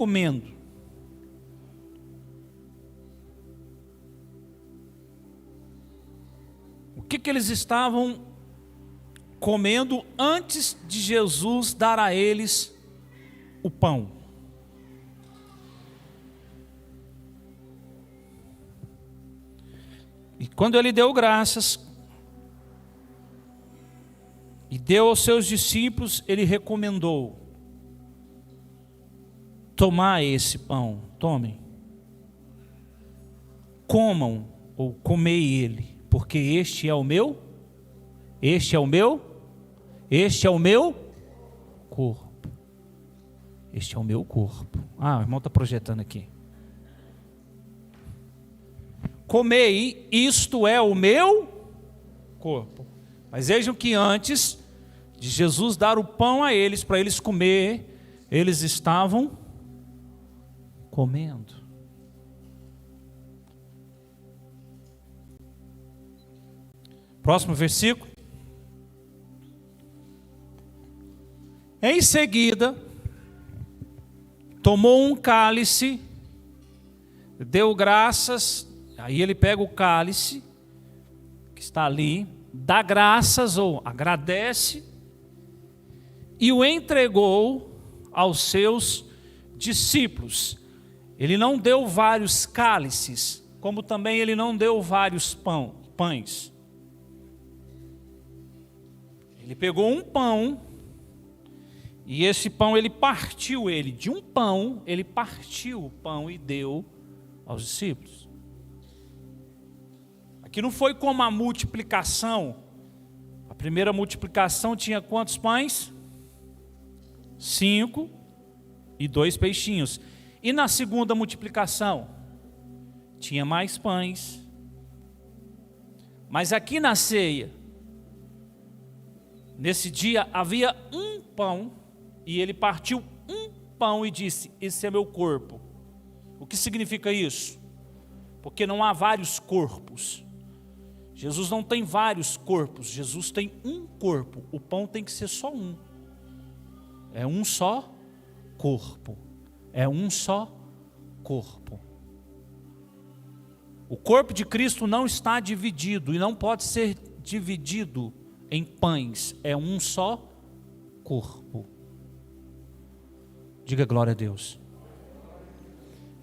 comendo. O que eles estavam comendo antes de Jesus dar a eles o pão? E quando ele deu graças e deu aos seus discípulos, ele recomendou: tomai esse pão, tomem, comam ou comei ele, porque este é o meu corpo. Este é o meu corpo. Ah, o irmão está projetando aqui. Comei, isto é o meu corpo. Mas vejam que antes de Jesus dar o pão a eles, para eles comer, eles estavam comendo. Próximo versículo. Em seguida, tomou um cálice, deu graças. Aí ele pega o cálice, que está ali, dá graças ou agradece, e o entregou aos seus discípulos. Ele não deu vários cálices, como também ele não deu vários pães. Ele pegou um pão, e esse pão ele partiu ele. De um pão, ele partiu o pão e deu aos discípulos. Aqui não foi como a multiplicação. A primeira multiplicação tinha quantos pães? 5 e 2 peixinhos. E na segunda multiplicação? Tinha mais pães. Mas aqui na ceia, nesse dia havia um pão, e ele partiu um pão e disse: esse é meu corpo. O que significa isso? Porque não há vários corpos. Jesus não tem vários corpos, Jesus tem um corpo. O pão tem que ser só um. É um só corpo. É um só corpo. O corpo de Cristo não está dividido e não pode ser dividido em pães. É um só corpo. Diga glória a Deus.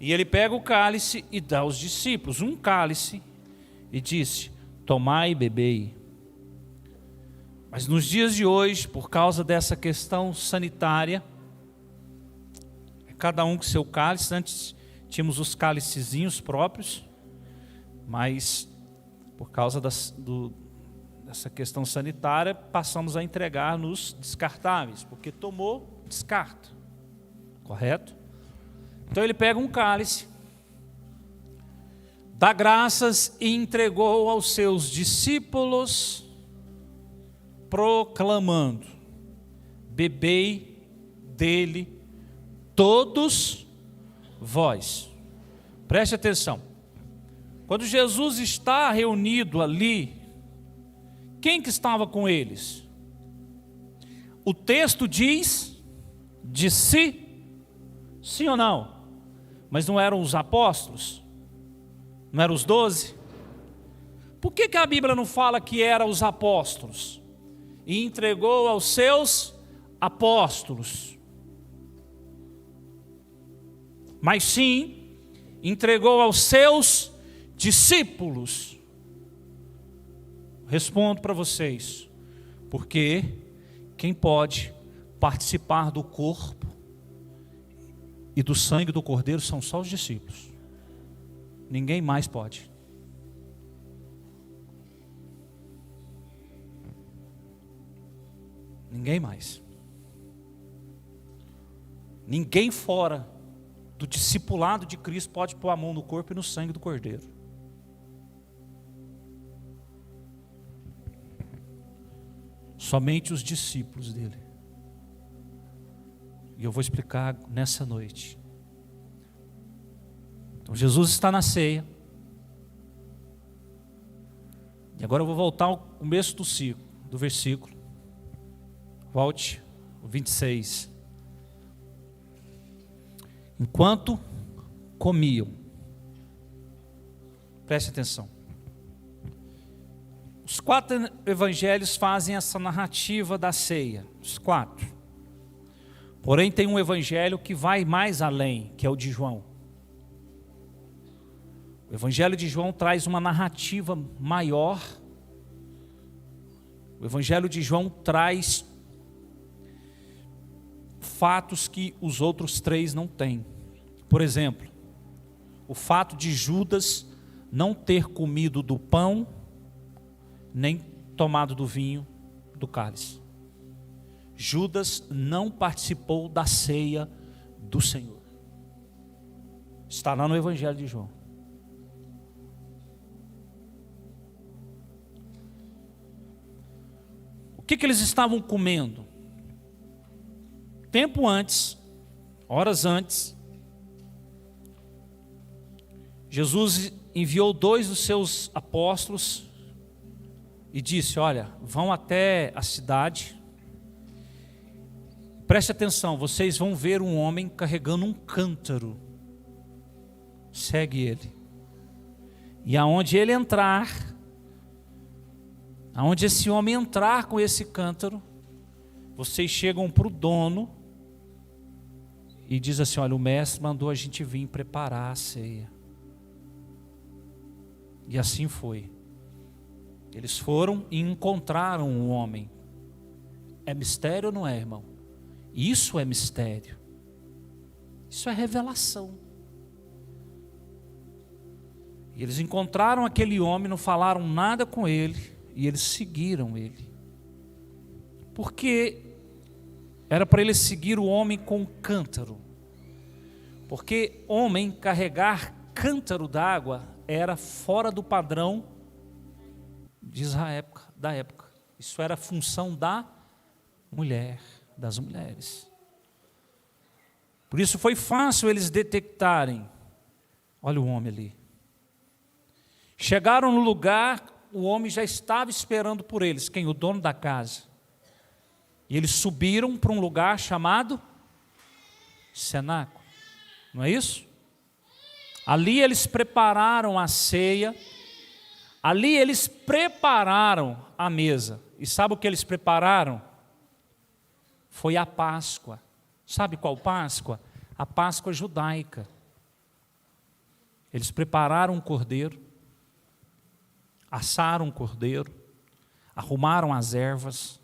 E ele pega o cálice e dá aos discípulos um cálice e disse: tomai e bebei. Mas nos dias de hoje, por causa dessa questão sanitária, cada um com seu cálice. Antes tínhamos os cálicezinhos próprios, mas por causa dessa questão sanitária, passamos a entregar nos descartáveis, porque tomou, descarta. Correto? Então ele pega um cálice, dá graças e entregou aos seus discípulos, proclamando: bebei dele todos vós. Preste atenção. Quando Jesus está reunido ali, quem que estava com eles? O texto diz de si, sim ou não? Mas não eram os apóstolos? Não eram os 12? Por que a Bíblia não fala que eram os apóstolos? E entregou aos seus apóstolos. Mas sim, entregou aos seus discípulos. Respondo para vocês: porque quem pode participar do corpo e do sangue do Cordeiro são só os discípulos. Ninguém mais pode. Ninguém mais. Ninguém fora do discipulado de Cristo pode pôr a mão no corpo e no sangue do Cordeiro. Somente os discípulos dele. E eu vou explicar nessa noite. Então Jesus está na ceia. E agora eu vou voltar ao começo do versículo. Volte, o 26. enquanto comiam. Preste atenção. Os 4 evangelhos fazem essa narrativa da ceia, os 4. Porém tem um evangelho que vai mais além, que é o de João. O evangelho de João traz uma narrativa maior. O evangelho de João traz fatos que os outros 3 não têm. Por exemplo, o fato de Judas não ter comido do pão, nem tomado do vinho do cálice. Judas não participou da ceia do Senhor. Está lá no Evangelho de João. O que eles estavam comendo? Tempo antes, horas antes, Jesus enviou 2 dos seus apóstolos e disse: olha, vão até a cidade, preste atenção, vocês vão ver um homem carregando um cântaro, segue ele, e aonde ele entrar, aonde esse homem entrar com esse cântaro, vocês chegam para o dono e diz assim: olha, o mestre mandou a gente vir preparar a ceia. E assim foi. Eles foram e encontraram um homem. É mistério ou não é, irmão? Isso é mistério. Isso é revelação. E eles encontraram aquele homem, não falaram nada com ele, e eles seguiram ele. Porque era para eles seguir o homem com cântaro. Porque homem carregar cântaro d'água era fora do padrão de Israel, da época. Isso era função da mulher, das mulheres. Por isso foi fácil eles detectarem. Olha o homem ali. Chegaram no lugar, o homem já estava esperando por eles. Quem? O dono da casa. E eles subiram para um lugar chamado cenáculo. Não é isso? Ali eles prepararam a ceia, ali eles prepararam a mesa. E sabe o que eles prepararam? Foi a Páscoa. Sabe qual Páscoa? A Páscoa judaica. Eles prepararam um cordeiro, assaram um cordeiro, arrumaram as ervas,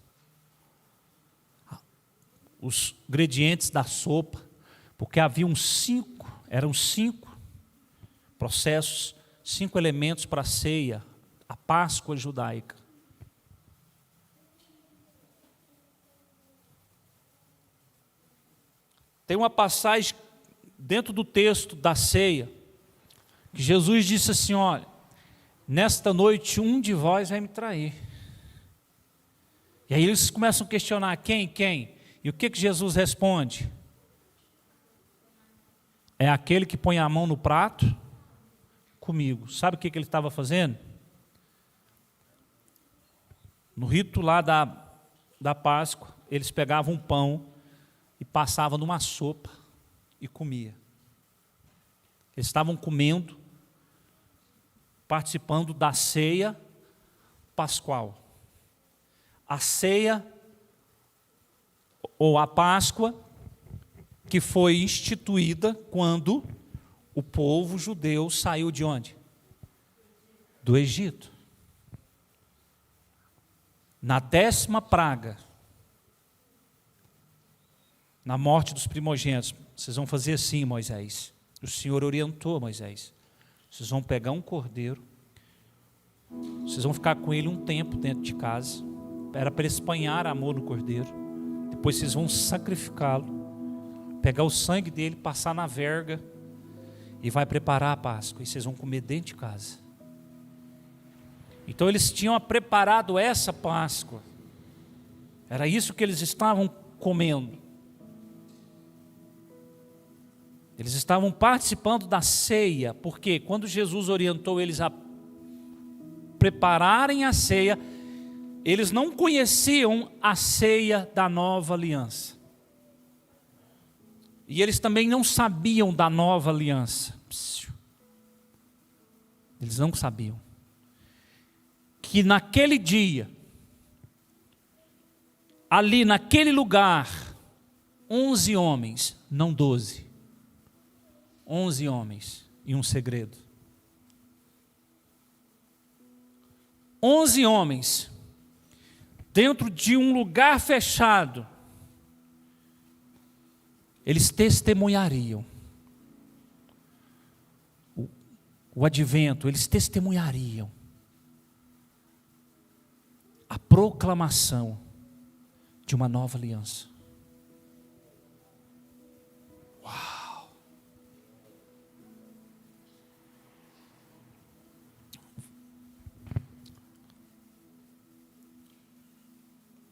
os ingredientes da sopa, porque haviam 5 processos, 5 elementos para a ceia, a Páscoa judaica. Tem uma passagem dentro do texto da ceia, que Jesus disse assim: olha, nesta noite um de vós vai me trair. E aí eles começam a questionar: quem? E o que Jesus responde? É aquele que põe a mão no prato comigo. Sabe o que ele estava fazendo? No rito lá da Páscoa, eles pegavam um pão e passavam numa sopa e comia. Eles estavam comendo, participando da ceia pascual. A ceia, ou a Páscoa, que foi instituída quando o povo judeu saiu de onde? Do Egito. Na 10ª praga, na morte dos primogênitos, vocês vão fazer assim, Moisés. O Senhor orientou Moisés. Vocês vão pegar um cordeiro, vocês vão ficar com ele um tempo dentro de casa, era para espanhar amor no cordeiro, depois vocês vão sacrificá-lo, pegar o sangue dele, passar na verga, e vai preparar a Páscoa, e vocês vão comer dentro de casa. Então eles tinham preparado essa Páscoa, era isso que eles estavam comendo. Eles estavam participando da ceia, porque quando Jesus orientou eles a prepararem a ceia, eles não conheciam a ceia da nova aliança. E eles também não sabiam da nova aliança. Eles não sabiam que naquele dia, ali naquele lugar, 11 homens, não 12, 11 homens e um segredo. 11 homens, dentro de um lugar fechado, eles testemunhariam o advento, eles testemunhariam a proclamação de uma nova aliança. Uau!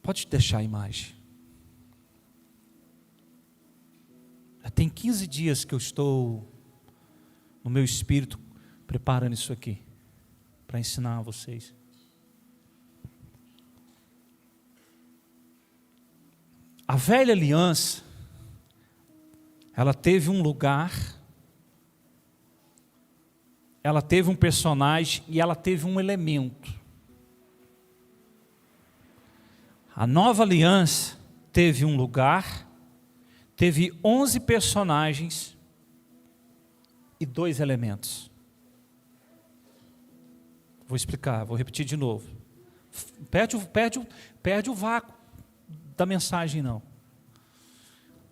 Pode deixar a imagem. Já tem 15 dias que eu estou no meu espírito preparando isso aqui para ensinar a vocês. A velha aliança, ela teve um lugar, ela teve um personagem e ela teve um elemento. A nova aliança teve um lugar, teve 11 personagens e 2 elementos. Vou explicar, vou repetir de novo. Perde o vácuo da mensagem, não.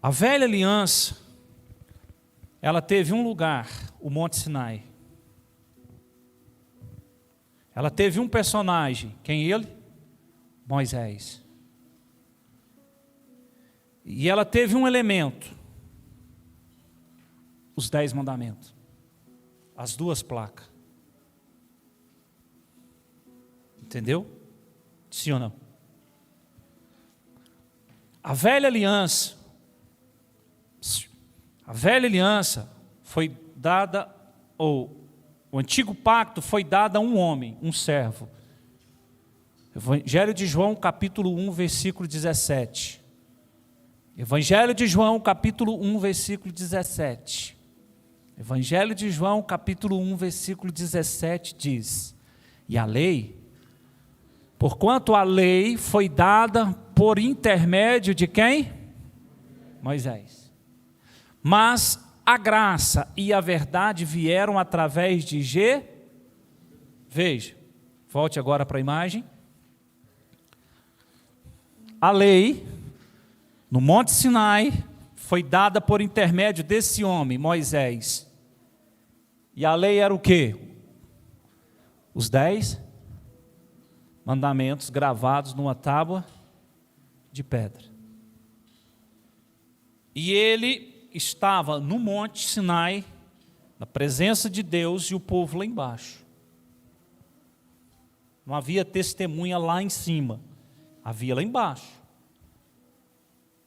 A velha aliança, ela teve um lugar, o Monte Sinai. Ela teve um personagem, quem ele? Moisés. E ela teve um elemento, os 10 mandamentos, as 2 placas. Entendeu? Sim ou não? A velha aliança foi dada, ou o antigo pacto foi dado a um homem, um servo. Evangelho de João, capítulo 1, versículo 17. Evangelho de João, capítulo 1, versículo 17. Evangelho de João, capítulo 1, versículo 17 diz: e a lei, porquanto a lei foi dada por intermédio de quem? Moisés. Mas a graça e a verdade vieram através de Veja, volte agora para a imagem. A lei, no Monte Sinai, foi dada por intermédio desse homem, Moisés. E a lei era o quê? Os 10 mandamentos gravados numa tábua de pedra. E ele estava no Monte Sinai, na presença de Deus, e o povo lá embaixo. Não havia testemunha lá em cima, havia lá embaixo.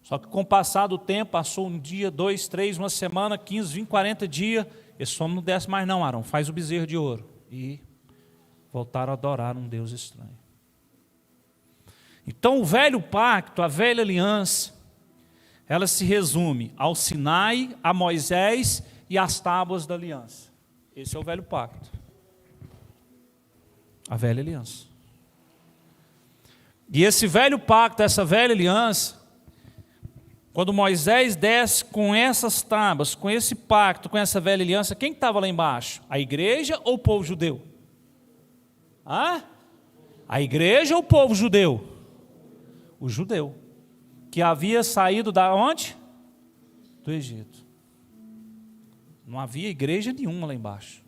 Só que com o passar do tempo, passou um dia, 2, 3, uma semana, 15, 20, 40 dias, esse homem não desce mais não, Arão, faz o bezerro de ouro. E voltaram a adorar um Deus estranho. Então o velho pacto, a velha aliança, ela se resume ao Sinai, a Moisés e às tábuas da aliança. Esse é o velho pacto. A velha aliança. E esse velho pacto, essa velha aliança, quando Moisés desce com essas tábuas, com esse pacto, com essa velha aliança, quem estava lá embaixo? A igreja ou o povo judeu? A igreja ou o povo judeu? O judeu, que havia saído da onde? Do Egito. Não havia igreja nenhuma lá embaixo.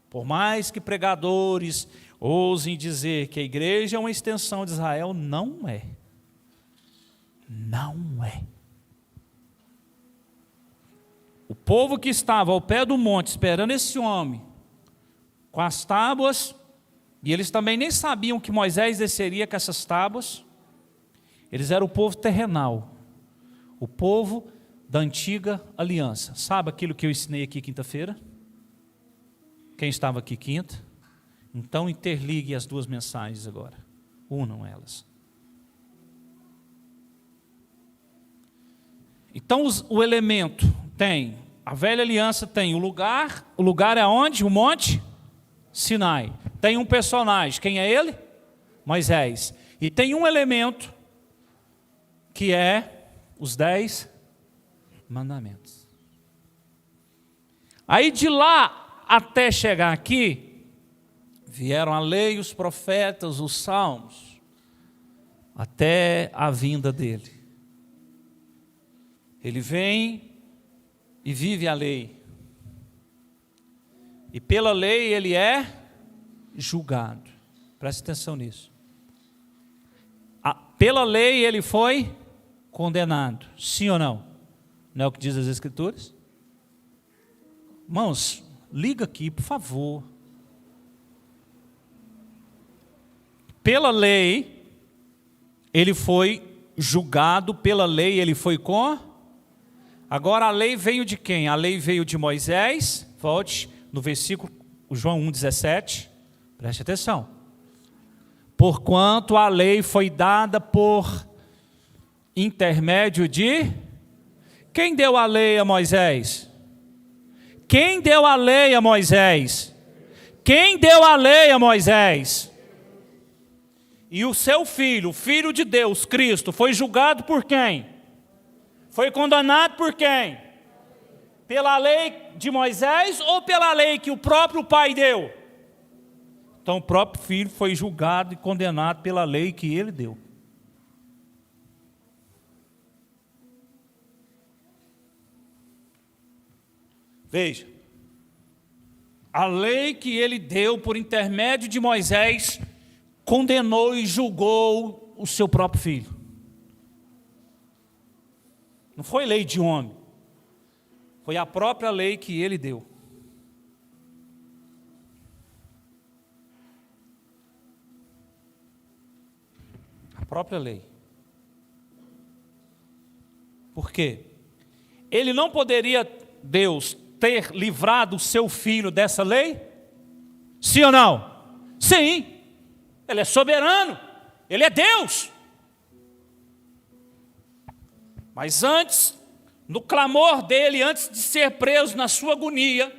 Por mais que pregadores ousem dizer que a igreja é uma extensão de Israel, não é. Não é. O povo que estava ao pé do monte esperando esse homem com as tábuas, e eles também nem sabiam que Moisés desceria com essas tábuas. Eles eram o povo terrenal, o povo da antiga aliança. Sabe aquilo que eu ensinei aqui quinta-feira? Quem estava aqui quinta? Então interligue as 2 mensagens agora, unam elas. Então o elemento tem, a velha aliança tem o lugar é onde? O Monte Sinai. Tem um personagem, quem é ele? Moisés. E tem um elemento que é os 10 mandamentos. Aí de lá até chegar aqui, vieram a lei, os profetas, os salmos, até a vinda dele. Ele vem e vive a lei. E pela lei ele é julgado. Preste atenção nisso. Pela lei ele foi condenado. Sim ou não? Não é o que diz as Escrituras? Irmãos, liga aqui, por favor. Pela lei, ele foi julgado, pela lei ele foi com. Agora a lei veio de quem? A lei veio de Moisés. Volte no versículo, João 1,17. Preste atenção. Porquanto a lei foi dada por intermédio de... Quem deu a lei a Moisés? Quem deu a lei a Moisés? Quem deu a lei a Moisés? E o seu filho, o Filho de Deus, Cristo, foi julgado por quem? Foi condenado por quem? Pela lei de Moisés ou pela lei que o próprio Pai deu? Então o próprio Filho foi julgado e condenado pela lei que ele deu. Veja, a lei que ele deu por intermédio de Moisés condenou e julgou o seu próprio filho. Não foi lei de homem, foi a própria lei que ele deu. A própria lei. Por quê? Ele não poderia, Deus, ter livrado o seu filho dessa lei? Sim ou não? Sim. Ele é soberano. Ele é Deus. Mas antes, no clamor dele, antes de ser preso na sua agonia,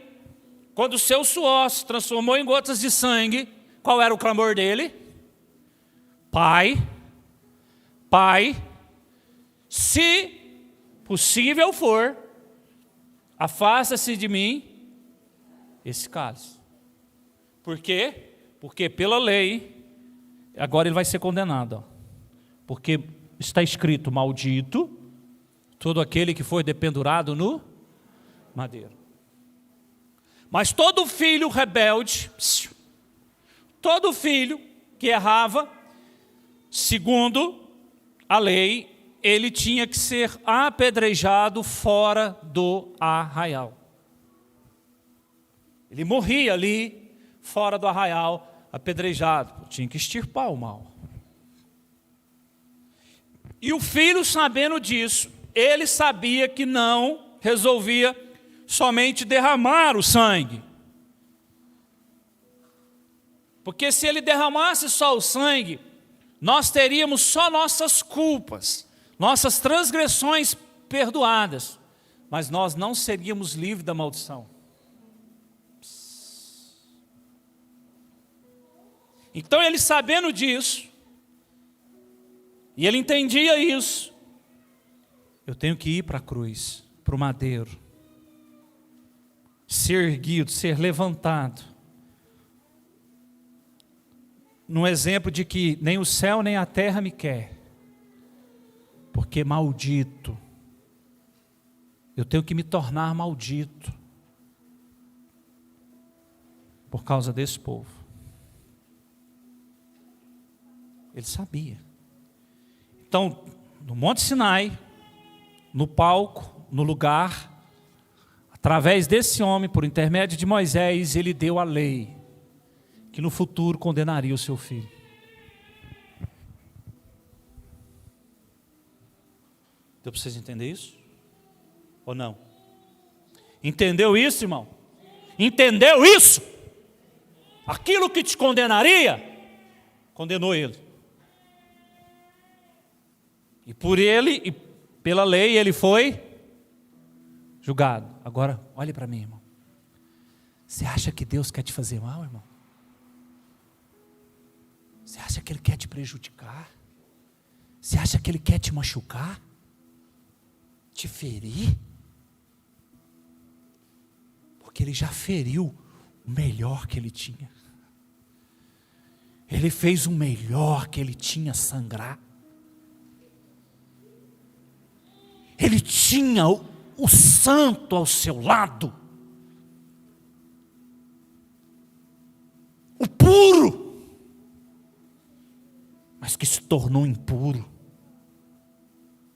quando o seu suor se transformou em gotas de sangue, qual era o clamor dele? Pai, Pai, se possível for, afasta-se de mim esse cálice. Por quê? Porque pela lei, agora ele vai ser condenado. Porque está escrito, maldito todo aquele que foi dependurado no madeiro. Mas todo filho rebelde, todo filho que errava, segundo a lei, ele tinha que ser apedrejado fora do arraial. Ele morria ali, fora do arraial, apedrejado. Tinha que extirpar o mal. E o filho, sabendo disso, ele sabia que não resolvia somente derramar o sangue. Porque se ele derramasse só o sangue, nós teríamos só nossas culpas, nossas transgressões perdoadas, mas nós não seríamos livres da maldição. Então ele, sabendo disso, e ele entendia isso, eu tenho que ir para a cruz, para o madeiro, ser erguido, ser levantado, num exemplo de que nem o céu nem a terra me quer, porque maldito, eu tenho que me tornar maldito, por causa desse povo. Ele sabia. Então, no Monte Sinai, no palco, no lugar, através desse homem, por intermédio de Moisés, ele deu a lei, que no futuro condenaria o seu filho. Deu para vocês entenderem isso? Ou não? Entendeu isso, irmão? Entendeu isso? Aquilo que te condenaria, condenou ele. E por ele, e pela lei, ele foi julgado. Agora, olhe para mim, irmão. Você acha que Deus quer te fazer mal, irmão? Você acha que Ele quer te prejudicar? Você acha que Ele quer te machucar? Te ferir? Porque Ele já feriu o melhor que Ele tinha. Ele fez o melhor que Ele tinha sangrar. Ele tinha o santo ao seu lado. O puro. Mas que se tornou impuro.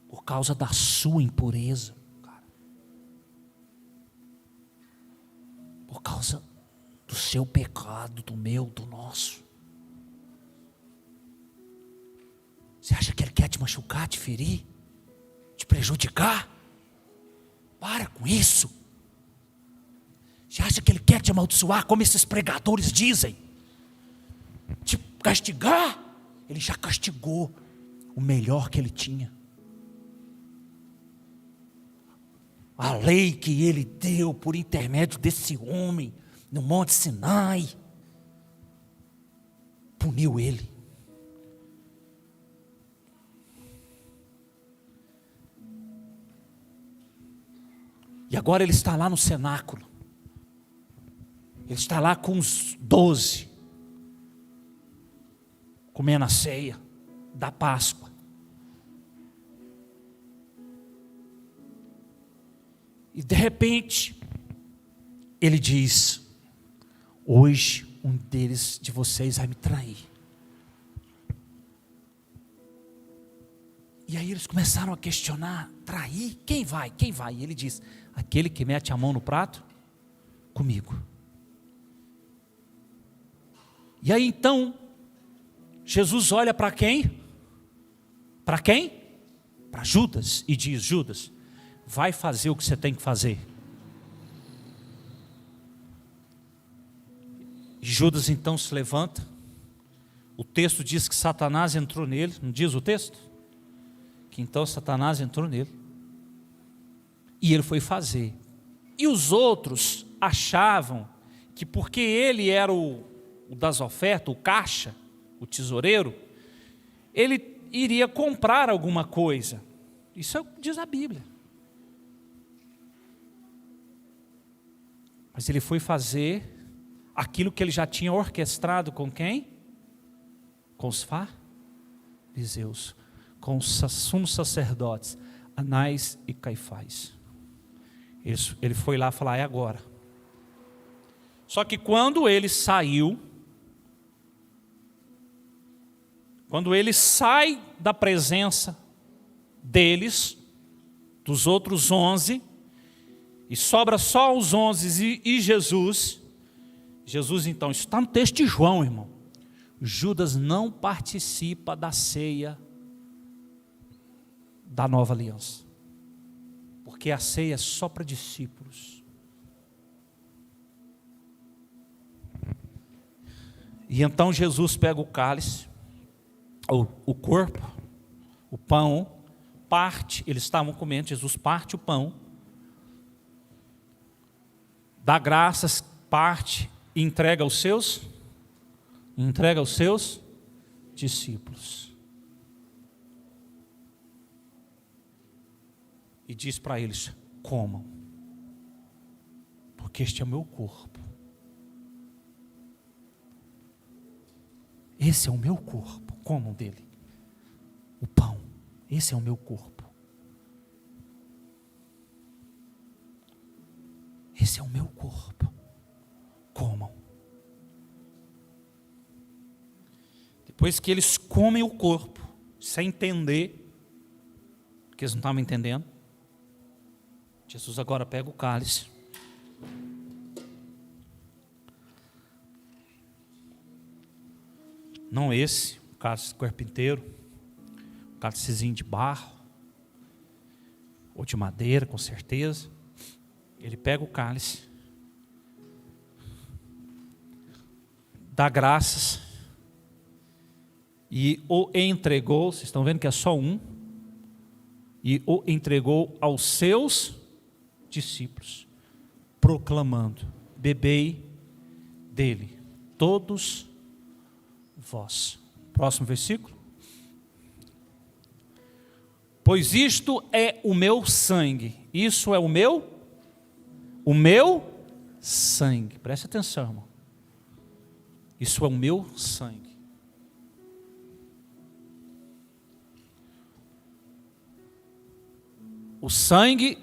Por causa da sua impureza. Cara. Por causa do seu pecado, do meu, do nosso. Você acha que Ele quer te machucar, te ferir? Te prejudicar? Para com isso. Você acha que Ele quer te amaldiçoar, como esses pregadores dizem? Te castigar? Ele já castigou o melhor que Ele tinha. A lei que Ele deu por intermédio desse homem no Monte Sinai puniu ele. E agora Ele está lá no cenáculo. Ele está lá com os 12, comendo a ceia da Páscoa. E de repente, Ele diz: hoje um deles de vocês vai me trair. E aí eles começaram a questionar: trair? Quem vai? Quem vai? E Ele diz: aquele que mete a mão no prato, comigo. E aí então, Jesus olha para quem? Para quem? Para Judas e diz: Judas, vai fazer o que você tem que fazer. E Judas então se levanta. O texto diz que Satanás entrou nele, não diz o texto? Que então Satanás entrou nele. E ele foi fazer. E os outros achavam que porque ele era o das ofertas, o caixa, o tesoureiro, ele iria comprar alguma coisa. Isso é o que diz a Bíblia. Mas ele foi fazer aquilo que ele já tinha orquestrado com quem? Com os fariseus, com os sumos sacerdotes, Anás e Caifás. Ele foi lá falar: é agora. Só que quando ele saiu, quando ele sai da presença deles, dos outros 11, e sobra só os 11 e Jesus então, isso está no texto de João, irmão. Judas não participa da ceia da nova aliança, porque a ceia é só para discípulos. E então Jesus pega o cálice, o corpo, o pão, parte, eles estavam comendo, Jesus parte o pão, dá graças, parte e entrega aos seus discípulos. E diz para eles: comam, porque este é o meu corpo. Esse é o meu corpo, comam dele. O pão, esse é o meu corpo. Esse é o meu corpo, comam. Depois que eles comem o corpo, sem entender, porque eles não estavam entendendo, Jesus agora pega o cálice, não esse, o cálice carpinteiro, um cálicezinho de barro, ou de madeira, com certeza. Ele pega o cálice, dá graças, e o entregou, vocês estão vendo que é só um, e o entregou aos seus discípulos, proclamando: bebei dele, todos vós. Próximo versículo. Pois isto é o meu sangue. Isso é o meu sangue. Preste atenção, irmão. Isso é o meu sangue. O sangue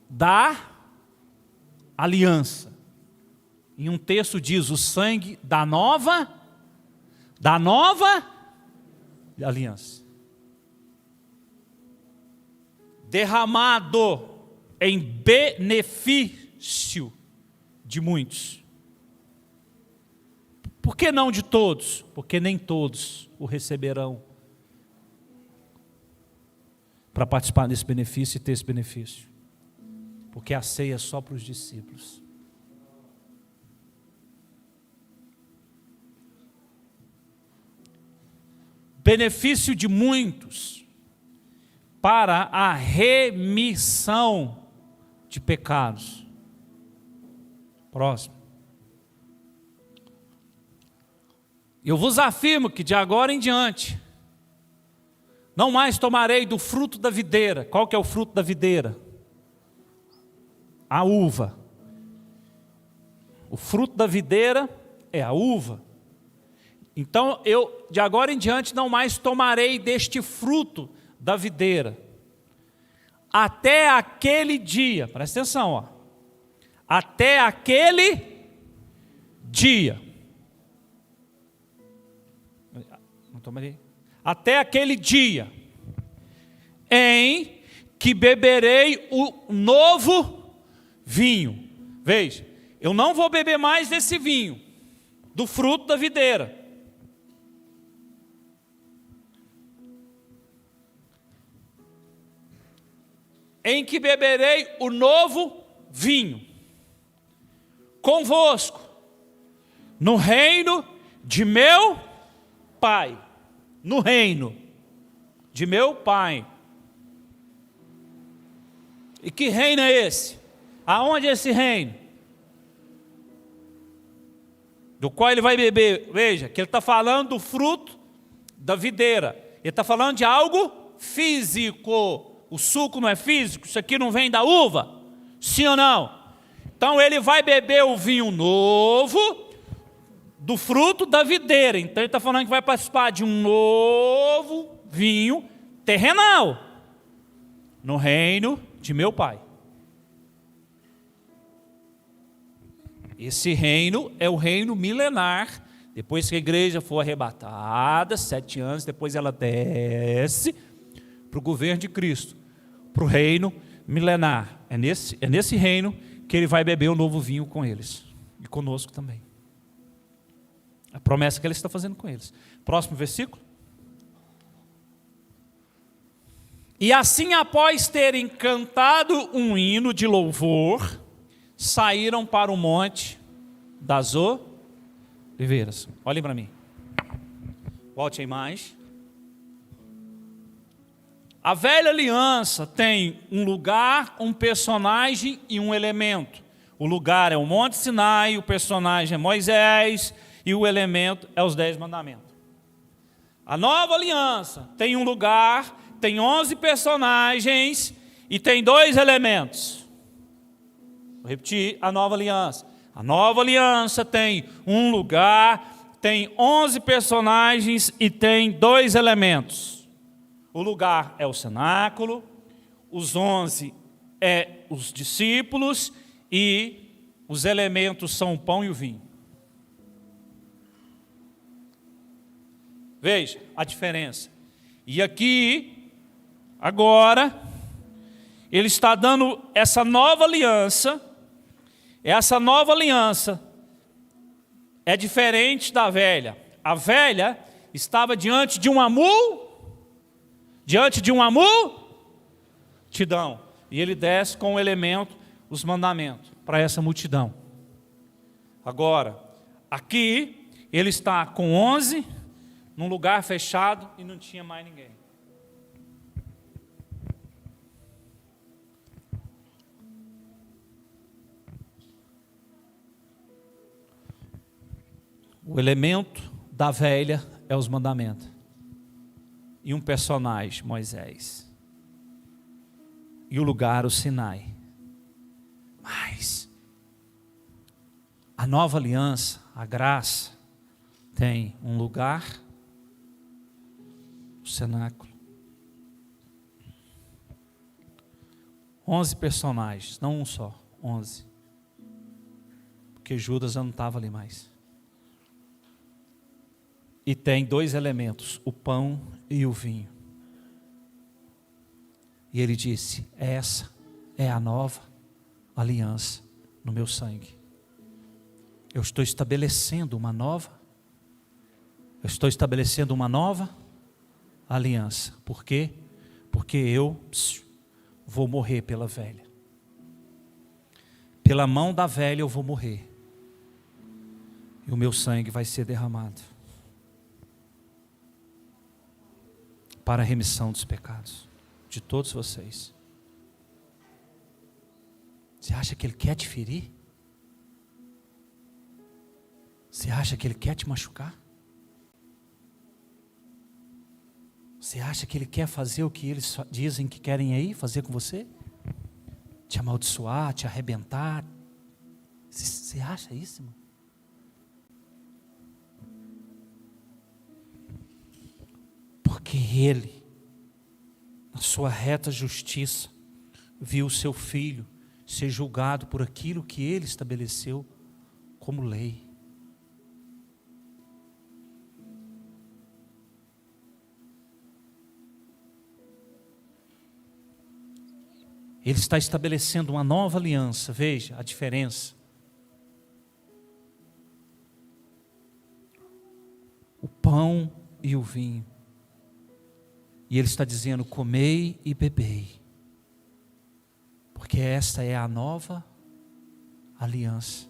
da aliança. Em um texto diz o sangue da nova aliança. Derramado em benefício de muitos. Por que não de todos? Porque nem todos o receberão para participar desse benefício e ter esse benefício. Porque a ceia é só para os discípulos. Benefício de muitos para a remissão de pecados. Próximo. Eu vos afirmo que de agora em diante não mais tomarei do fruto da videira. Qual que é o fruto da videira? A uva. O fruto da videira é a uva. Então eu de agora em diante não mais tomarei deste fruto da videira, até aquele dia, presta atenção, ó, até aquele dia, não tomarei, até aquele dia, em que beberei o novo vinho. Veja, eu não vou beber mais desse vinho, do fruto da videira. Em que beberei o novo vinho, convosco, no reino de meu Pai. No reino de meu Pai. E que reino é esse? Aonde é esse reino? Do qual ele vai beber. Veja, que ele está falando do fruto da videira. Ele está falando de algo físico. O suco não é físico, isso aqui não vem da uva, sim ou não? Então ele vai beber o vinho novo do fruto da videira. Então ele está falando que vai participar de um novo vinho terrenal no reino de meu Pai. Esse reino é o reino milenar. Depois que a igreja for arrebatada, 7 anos, depois ela desce para o governo de Cristo, para o reino milenar. É nesse reino que ele vai beber o novo vinho com eles. E conosco também. A promessa que ele está fazendo com eles. Próximo versículo. E assim, após terem cantado um hino de louvor, saíram para o monte das oliveiras. Olhem para mim. Volte a imagem. A velha aliança tem um lugar, um personagem e um elemento. O lugar é o Monte Sinai, o personagem é Moisés e o elemento é os 10 mandamentos. A nova aliança tem um lugar, tem 11 personagens e tem 2 elementos. Vou repetir, a nova aliança. A nova aliança tem um lugar, tem 11 personagens e tem 2 elementos. O lugar é o cenáculo, os 11 é os discípulos e os elementos são o pão e o vinho. Veja a diferença. E aqui, agora, ele está dando essa nova aliança. Essa nova aliança é diferente da velha. A velha estava diante de uma multidão. E ele desce com o elemento, os mandamentos, para essa multidão. Agora, aqui, ele está com 11, num lugar fechado e não tinha mais ninguém. O elemento da velha é os mandamentos. E um personagem, Moisés. E o lugar, o Sinai. Mas a nova aliança, a graça, tem um lugar, o cenáculo. 11 personagens, não um só, 11. Porque Judas já não estava ali mais. E tem 2 elementos, o pão e o vinho. E ele disse: essa é a nova aliança no meu sangue. Eu estou estabelecendo uma nova aliança. Por quê? Porque eu vou morrer pela velha. Pela mão da velha eu vou morrer. E o meu sangue vai ser derramado para a remissão dos pecados de todos vocês. Você acha que ele quer te ferir? Você acha que ele quer te machucar? Você acha que ele quer fazer o que eles dizem que querem aí fazer com você? Te amaldiçoar, te arrebentar? Você acha isso, irmão? Porque ele, na sua reta justiça, viu o seu filho ser julgado por aquilo que ele estabeleceu como lei. Ele está estabelecendo uma nova aliança, veja a diferença. O pão e o vinho. E ele está dizendo: comei e bebei, porque esta é a nova aliança.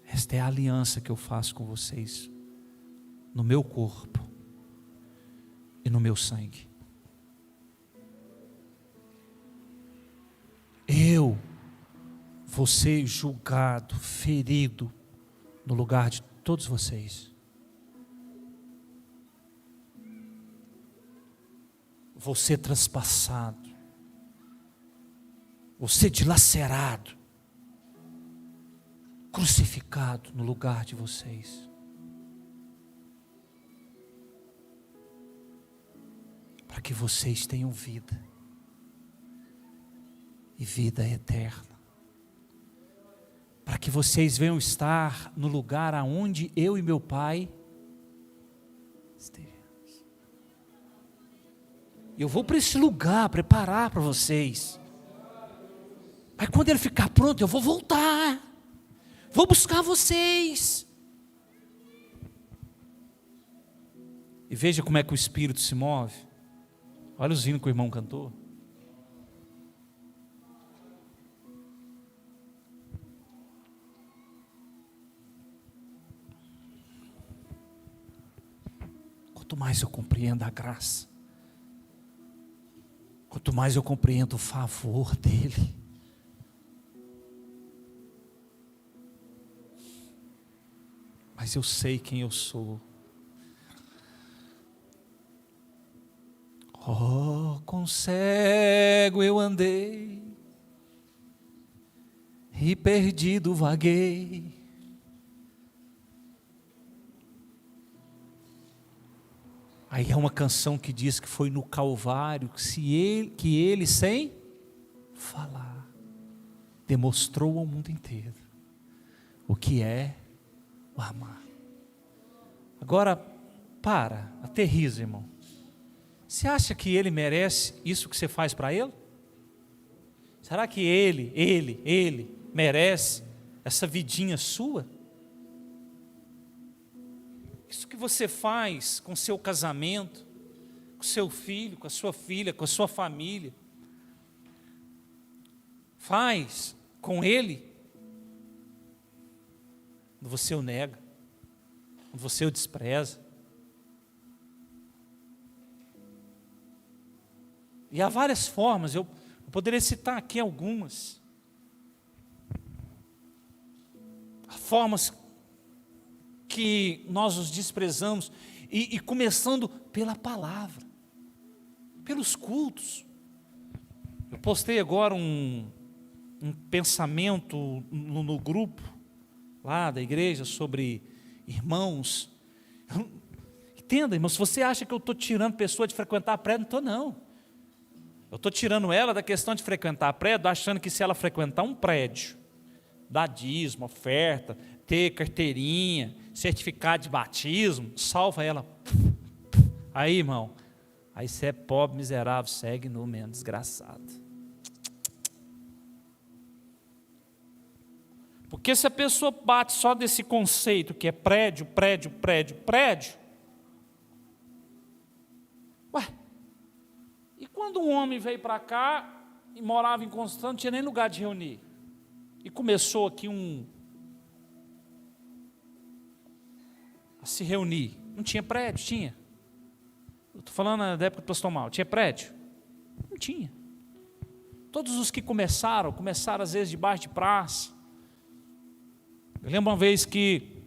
Esta é a aliança que eu faço com vocês, no meu corpo e no meu sangue. Eu vou ser julgado, ferido, no lugar de todos vocês. Vou ser traspassado, vou ser dilacerado, crucificado no lugar de vocês. Para que vocês tenham vida, e vida eterna. Para que vocês venham estar no lugar aonde eu e meu Pai estejamos. Eu vou para esse lugar preparar para vocês. Mas quando ele ficar pronto, eu vou voltar. Vou buscar vocês. E veja como é que o Espírito se move. Olha os hinos que o irmão cantou. Quanto mais eu compreendo a graça, quanto mais eu compreendo o favor dele, mas eu sei quem eu sou. Oh, com cego eu andei, e perdido vaguei. Aí é uma canção que diz que foi no Calvário que ele sem falar demonstrou ao mundo inteiro o que é o amar. Agora aterriza, irmão. Você acha que ele merece isso que você faz para ele? Será que ele merece essa vidinha sua? Isso que você faz com seu casamento, com seu filho, com a sua filha, com a sua família, faz com ele, quando você o nega, quando você o despreza. E há várias formas, eu poderia citar aqui algumas. Há formas que nós os desprezamos, e começando pela palavra, pelos cultos. Eu postei agora um pensamento no grupo lá da igreja sobre irmãos. Entenda, irmão, se você acha que eu estou tirando pessoa de frequentar a prédio, não estou não. Eu estou tirando ela da questão de frequentar a prédio, achando que se ela frequentar um prédio, dar dízimo, oferta, ter carteirinha, certificado de batismo, salva ela. Aí, irmão, aí você é pobre, miserável, segue no mesmo, desgraçado. Porque se a pessoa bate só desse conceito que é prédio, prédio, prédio, prédio, ué, e quando um homem veio para cá e morava em Constância, não tinha nem lugar de reunir, e começou aqui a se reunir, não tinha prédio? Tinha. Eu estou falando da época do pastor Mal, tinha prédio? Não tinha. Todos os que começaram às vezes debaixo de praça. Eu lembro uma vez que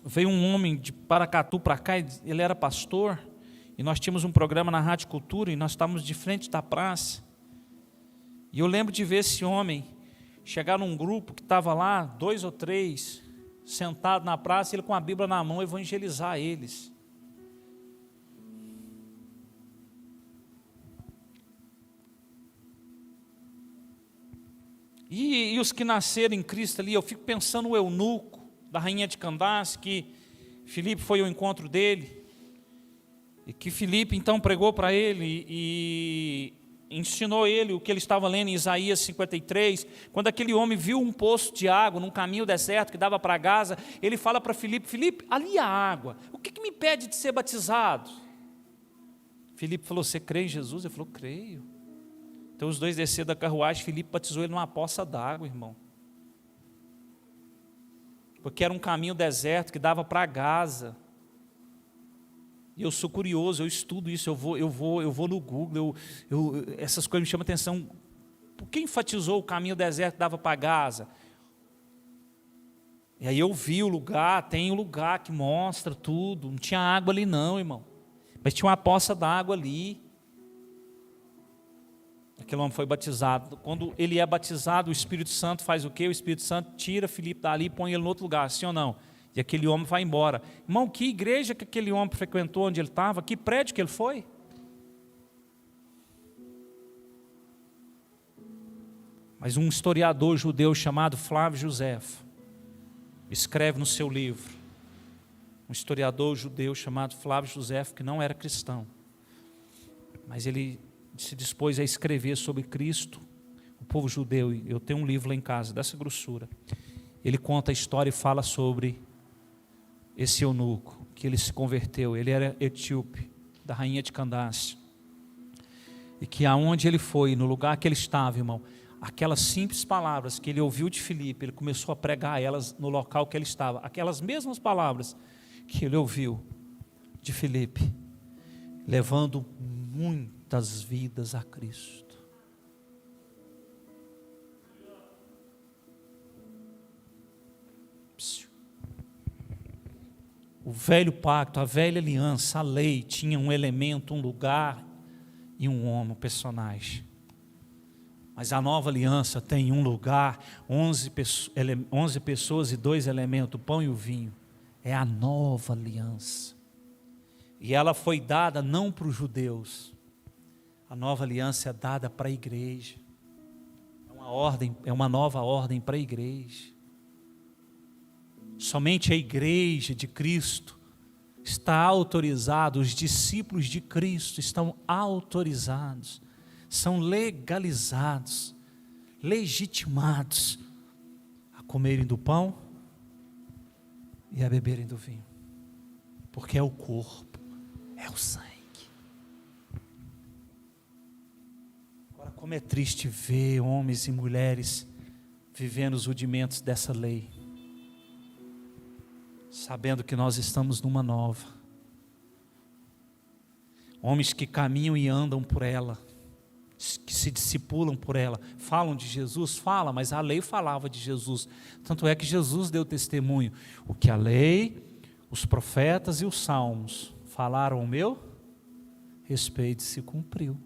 veio um homem de Paracatu para cá, ele era pastor, e nós tínhamos um programa na Rádio Cultura, e nós estávamos de frente da praça, e eu lembro de ver esse homem chegar num grupo que estava lá, 2 ou 3, sentado na praça, ele com a Bíblia na mão, evangelizar eles. E os que nasceram em Cristo ali, eu fico pensando no eunuco da rainha de Candace, que Filipe foi ao encontro dele, e que Filipe então pregou para ele e ensinou ele o que ele estava lendo em Isaías 53, quando aquele homem viu um poço de água num caminho deserto que dava para Gaza, ele fala para Filipe: Filipe, ali há água, o que me impede de ser batizado? Filipe falou: você crê em Jesus? Ele falou: creio. Então os dois desceram da carruagem, Filipe batizou ele numa poça d'água, irmão. Porque era um caminho deserto que dava para Gaza. E eu sou curioso, eu estudo isso, eu vou no Google, essas coisas me chamam a atenção. Por que enfatizou o caminho deserto que dava para Gaza? E aí eu vi o lugar, tem um lugar que mostra tudo, não tinha água ali não, irmão. Mas tinha uma poça d'água ali. Aquele homem foi batizado. Quando ele é batizado, o Espírito Santo faz o quê? O Espírito Santo tira Filipe dali e põe ele em outro lugar, sim ou não? E aquele homem vai embora. Irmão, que igreja que aquele homem frequentou onde ele estava? Que prédio que ele foi? Mas um historiador judeu chamado Flávio Josefo escreve no seu livro, um historiador judeu chamado Flávio Josefo, que não era cristão, mas ele se dispôs a escrever sobre Cristo, o povo judeu. Eu tenho um livro lá em casa, dessa grossura. Ele conta a história e fala sobre esse eunuco, que ele se converteu. Ele era etíope, da rainha de Candace, e que aonde ele foi, no lugar que ele estava, irmão, aquelas simples palavras que ele ouviu de Filipe, ele começou a pregar elas no local que ele estava, aquelas mesmas palavras que ele ouviu de Filipe, levando muitas vidas a Cristo. O velho pacto, a velha aliança, a lei tinha um elemento, um lugar e um homem, um personagem. Mas a nova aliança tem um lugar, 11 pessoas e 2 elementos, o pão e o vinho. É a nova aliança. E ela foi dada não para os judeus. A nova aliança é dada para a igreja. É uma nova ordem para a igreja. Somente a igreja de Cristo está autorizada, os discípulos de Cristo estão autorizados, são legalizados, legitimados a comerem do pão e a beberem do vinho, porque é o corpo, é o sangue. Agora, como é triste ver homens e mulheres vivendo os rudimentos dessa lei, sabendo que nós estamos numa nova. Homens que caminham e andam por ela, que se discipulam por ela, falam de Jesus? Fala, mas a lei falava de Jesus. Tanto é que Jesus deu testemunho. O que a lei, os profetas e os salmos falaram ao meu respeito se cumpriu.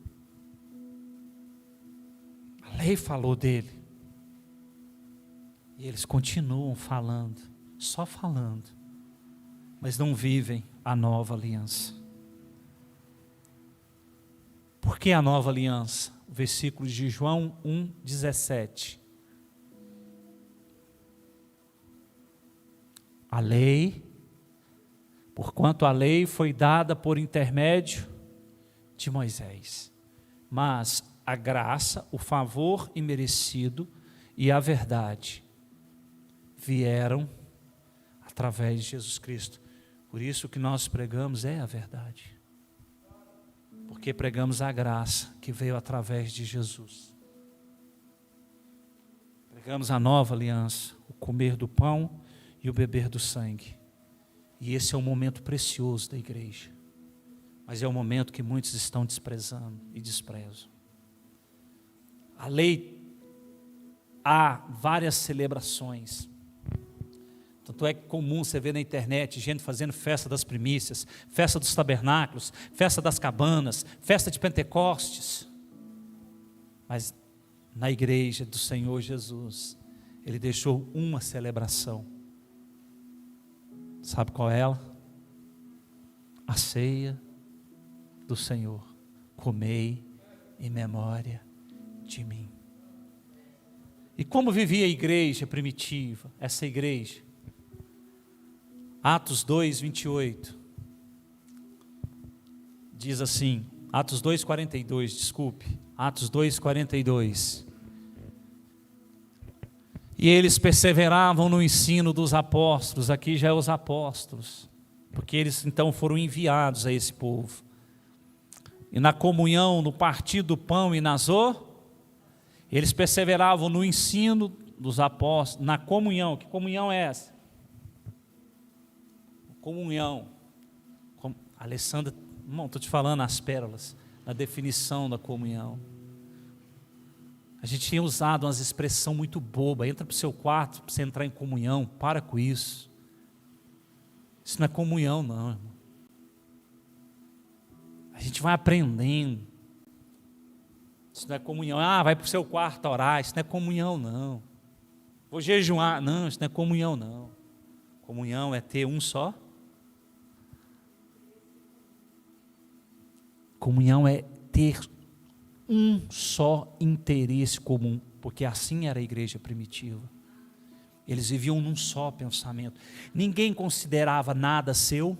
A lei falou dele. E eles continuam falando, só falando, mas não vivem a nova aliança. Por que a nova aliança? O versículo de João 1,17. A lei, porquanto a lei foi dada por intermédio de Moisés, mas a graça, o favor imerecido e a verdade vieram através de Jesus Cristo. Por isso que nós pregamos é a verdade. Porque pregamos a graça que veio através de Jesus. Pregamos a nova aliança, o comer do pão e o beber do sangue. E esse é um momento precioso da igreja. Mas é um momento que muitos estão desprezando e desprezam. A lei, há várias celebrações. Tanto é que comum você ver na internet gente fazendo festa das primícias, festa dos tabernáculos, festa das cabanas, festa de Pentecostes. Mas na igreja do Senhor Jesus, Ele deixou uma celebração. Sabe qual é ela? A ceia do Senhor. Comei em memória de mim. E como vivia a igreja primitiva, essa igreja? Atos 2, 28, diz assim, Atos 2, 42, desculpe, Atos 2, 42. E eles perseveravam no ensino dos apóstolos, aqui já é os apóstolos, porque eles então foram enviados a esse povo. E na comunhão, no partir do pão e eles perseveravam no ensino dos apóstolos, na comunhão. Que comunhão é essa? Comunhão. Alessandra, irmão, estou te falando as pérolas, na definição da comunhão. A gente tinha usado umas expressões muito bobas. Entra para o seu quarto para você entrar em comunhão. Para com isso. Isso não é comunhão, não, irmão. A gente vai aprendendo. Isso não é comunhão. Vai para o seu quarto orar. Isso não é comunhão, não. Vou jejuar. Não, isso não é comunhão, não. Comunhão é ter um só. Comunhão é ter um só interesse comum, porque assim era a igreja primitiva. Eles viviam num só pensamento. Ninguém considerava nada seu.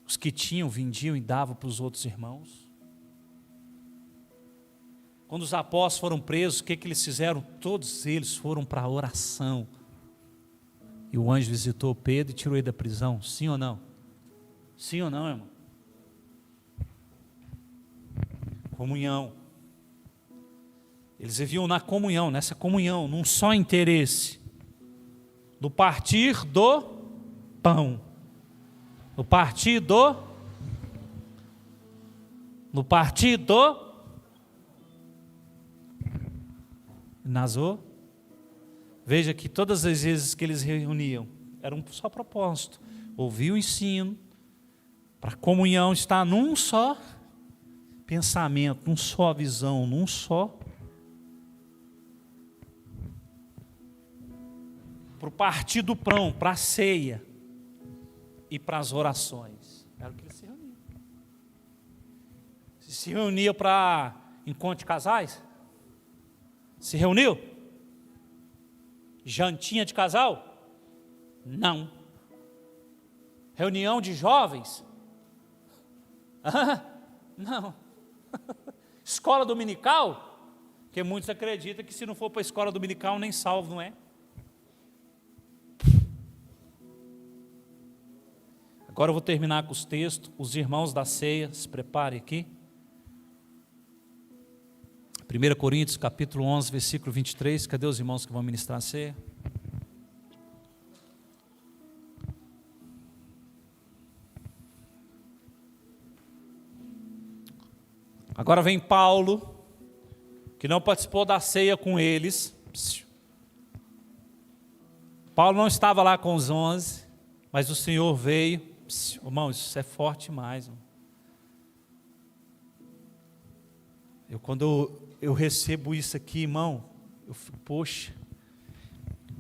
Os que tinham, vendiam e davam para os outros irmãos. Quando os apóstolos foram presos, o que eles fizeram? Todos eles foram para a oração. E o anjo visitou Pedro e tirou ele da prisão. Sim ou não? Sim ou não, irmão? Comunhão. Eles viviam na comunhão, nessa comunhão, num só interesse. No partir do pão. No partir do Nazô. Veja que todas as vezes que eles reuniam, era um só propósito. Ouvir o ensino, para a comunhão estar num só pensamento, num só visão, num só. Para o partir do pão, para a ceia e para as orações. Era o que eles se reuniam. Se reuniam para encontro de casais? Se reuniu? Jantinha de casal? Não. Reunião de jovens? Não. Escola dominical? Porque muitos acreditam que se não for para a escola dominical nem salvo, não é? Agora eu vou terminar com os textos. Os irmãos da ceia, se preparem aqui. 1 Coríntios capítulo 11, versículo 23. Cadê os irmãos que vão ministrar a ceia? Agora vem Paulo, que não participou da ceia com eles. Paulo não estava lá com os 11, mas o Senhor veio. Irmão, isso é forte demais. Quando eu recebo isso aqui, irmão, eu fico, poxa,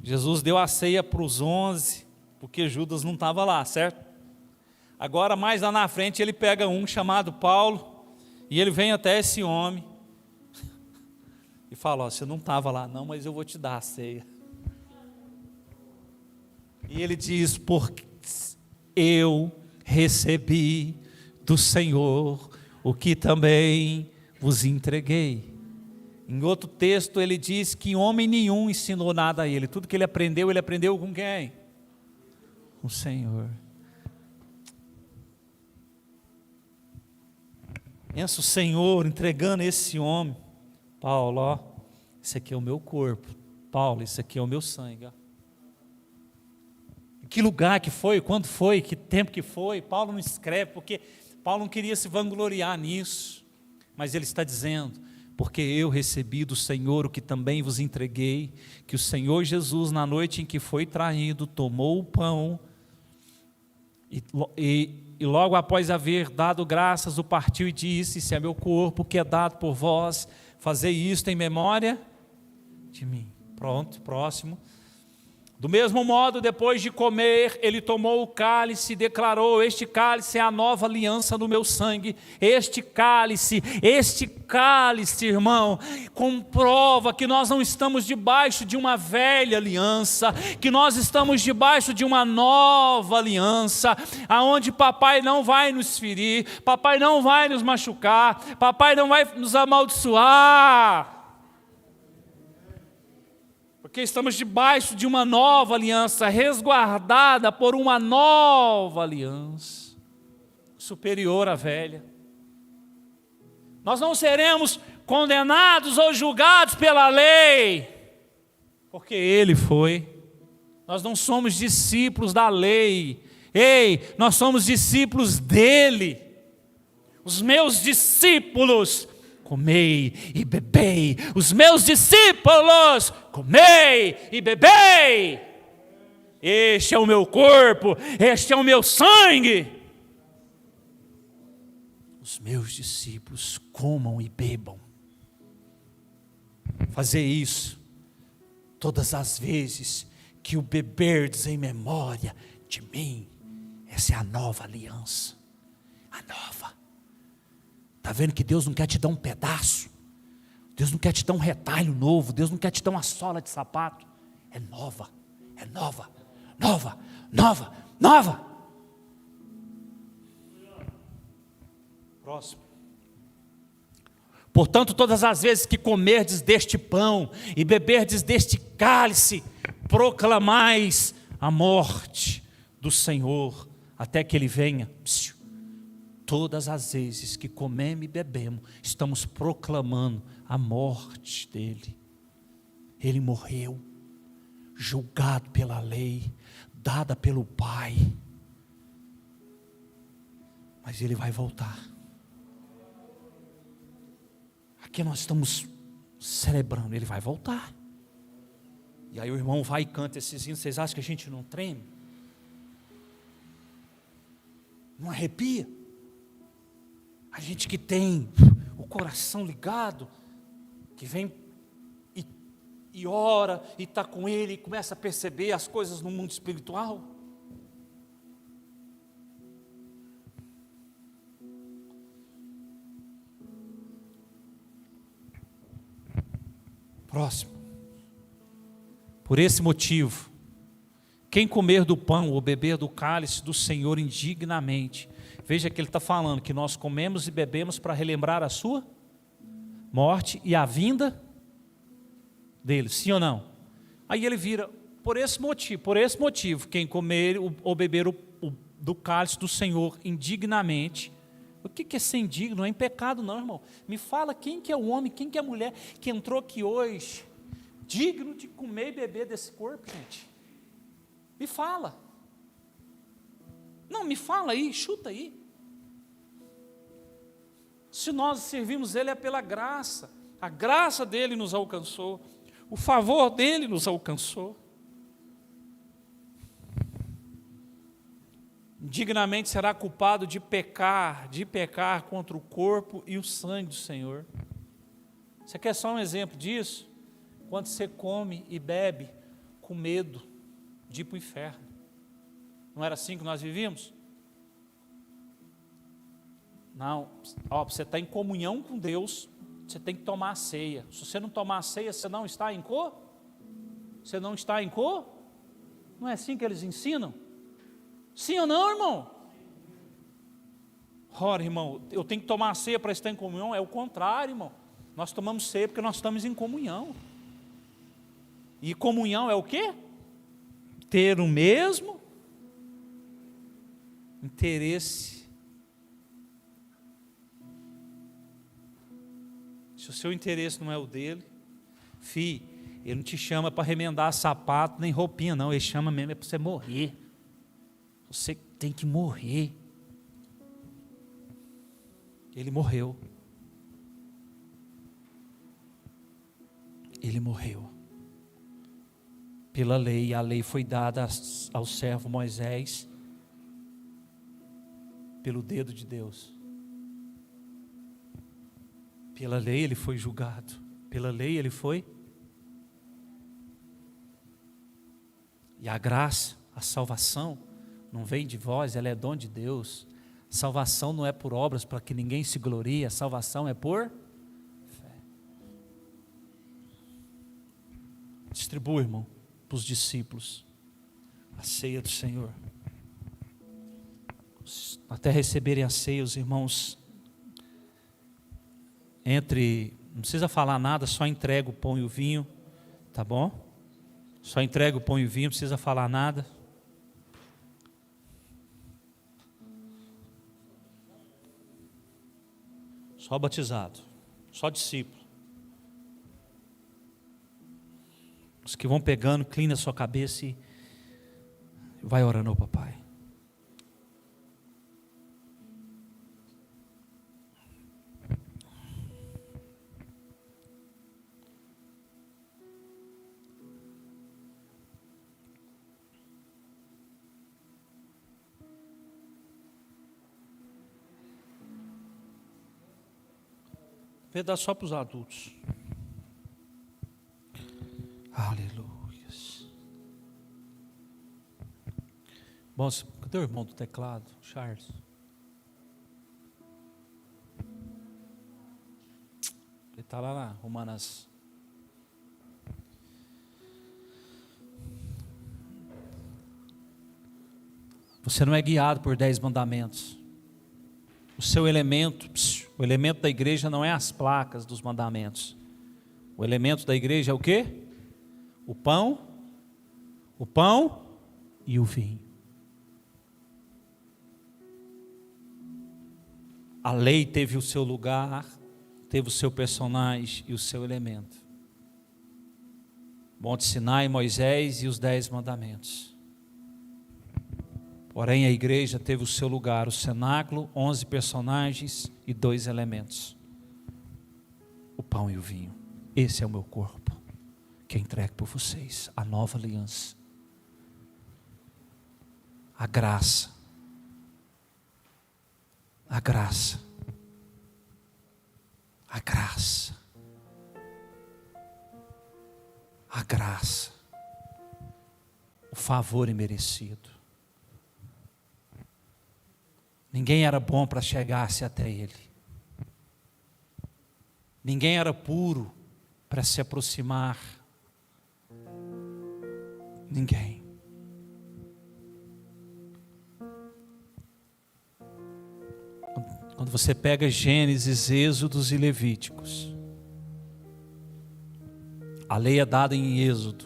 Jesus deu a ceia para os 11, porque Judas não estava lá, certo? Agora, mais lá na frente, ele pega um chamado Paulo, e ele vem até esse homem, e fala, ó, você não estava lá não, mas eu vou te dar a ceia. E ele diz, porque eu recebi do Senhor o que também vos entreguei. Em outro texto ele diz que homem nenhum ensinou nada a ele. Tudo que ele aprendeu com quem? Com o Senhor. Pensa o Senhor entregando esse homem. Paulo, ó, esse aqui é o meu corpo. Paulo, esse aqui é o meu sangue. Ó. Que lugar que foi, quando foi, que tempo que foi. Paulo não escreve, porque Paulo não queria se vangloriar nisso. Mas ele está dizendo, porque eu recebi do Senhor o que também vos entreguei, que o Senhor Jesus, na noite em que foi traído, tomou o pão e logo após haver dado graças, o partiu e disse, esse é meu corpo que é dado por vós, fazei isto em memória de mim. Pronto, próximo. Do mesmo modo, depois de comer, ele tomou o cálice e declarou, este cálice é a nova aliança no meu sangue. Este cálice, irmão, comprova que nós não estamos debaixo de uma velha aliança, que nós estamos debaixo de uma nova aliança, aonde papai não vai nos ferir, papai não vai nos machucar, papai não vai nos amaldiçoar. Porque estamos debaixo de uma nova aliança, resguardada por uma nova aliança, superior à velha. Nós não seremos condenados ou julgados pela lei, porque Ele foi. Nós não somos discípulos da lei, nós somos discípulos dEle. Os meus discípulos, comei e bebei, os meus discípulos, comei e bebei, este é o meu corpo, este é o meu sangue. Os meus discípulos comam e bebam. Fazer isso todas as vezes que o beberdes em memória de mim. Essa é a nova aliança, a nova. Está vendo que Deus não quer te dar um pedaço, Deus não quer te dar um retalho novo, Deus não quer te dar uma sola de sapato, é nova, nova, nova. Próximo. Portanto, todas as vezes que comerdes deste pão e beberdes deste cálice, proclamais a morte do Senhor até que Ele venha. Todas as vezes que comemos e bebemos, estamos proclamando a morte dEle. Ele morreu, julgado pela lei, dada pelo Pai, mas Ele vai voltar. Aqui nós estamos celebrando, Ele vai voltar. E aí o irmão vai e canta esses hinos. Vocês acham que a gente não treme? Não arrepia? A gente que tem o coração ligado, que vem e ora, e está com Ele, e começa a perceber as coisas no mundo espiritual. Próximo. Por esse motivo, quem comer do pão ou beber do cálice do Senhor indignamente, veja que ele está falando que nós comemos e bebemos para relembrar a sua morte e a vinda dele, sim ou não? Aí ele vira, por esse motivo, quem comer ou beber do cálice do Senhor indignamente. O que é ser indigno? Não é em pecado não, irmão. Me fala quem que é o homem, quem que é a mulher que entrou aqui hoje, digno de comer e beber desse corpo, gente. Me fala. Não, me fala aí, chuta aí. Se nós servimos Ele é pela graça. A graça dele nos alcançou. O favor dele nos alcançou. Dignamente será culpado de pecar contra o corpo e o sangue do Senhor. Você quer só um exemplo disso? Quando você come e bebe com medo de ir para o inferno. Não era assim que nós vivíamos? Não, ó, você está em comunhão com Deus, você tem que tomar a ceia. Se você não tomar a ceia, você não está em Você não está em Não é assim que eles ensinam? Sim ou não, irmão? Ora, irmão, eu tenho que tomar a ceia para estar em comunhão? É o contrário, irmão. Nós tomamos ceia porque nós estamos em comunhão. E comunhão é o quê? Ter o mesmo interesse. Se o seu interesse não é o dele, ele não te chama para remendar sapato nem roupinha, não. Ele chama mesmo para você morrer. Você tem que morrer. Ele morreu. Ele morreu. Pela lei, a lei foi dada ao servo Moisés pelo dedo de Deus. Pela lei ele foi julgado. Pela lei ele foi. E a graça, a salvação, não vem de vós, ela é dom de Deus. Salvação não é por obras para que ninguém se glorie, a salvação é por fé. Distribua, irmão, para os discípulos a ceia do Senhor. Até receberem a ceia, os irmãos, não precisa falar nada, só entrega o pão e o vinho, tá bom? Só entrega o pão e o vinho, não precisa falar nada. Só batizado, só discípulo. Os que vão pegando, inclina a sua cabeça e vai orando ao papai. Vou dar só para os adultos. Aleluia. Bom, cadê o irmão do teclado? Charles. Ele está lá na Romanas. Você não é guiado por 10 mandamentos. O seu elemento, o elemento da igreja não é as placas dos mandamentos. O elemento da igreja é o quê? O pão e o vinho. A lei teve o seu lugar, teve o seu personagem e o seu elemento. Monte Sinai, Moisés e os 10 mandamentos. Porém, a igreja teve o seu lugar, o cenáculo, 11 personagens e 2 elementos. O pão e o vinho. Esse é o meu corpo, que é entregue por vocês, a nova aliança. A graça. A graça. A graça. A graça. O favor imerecido. Ninguém era bom para chegar-se até Ele. Ninguém era puro para se aproximar. Ninguém. Quando você pega Gênesis, Êxodos e Levíticos, a lei é dada em Êxodo,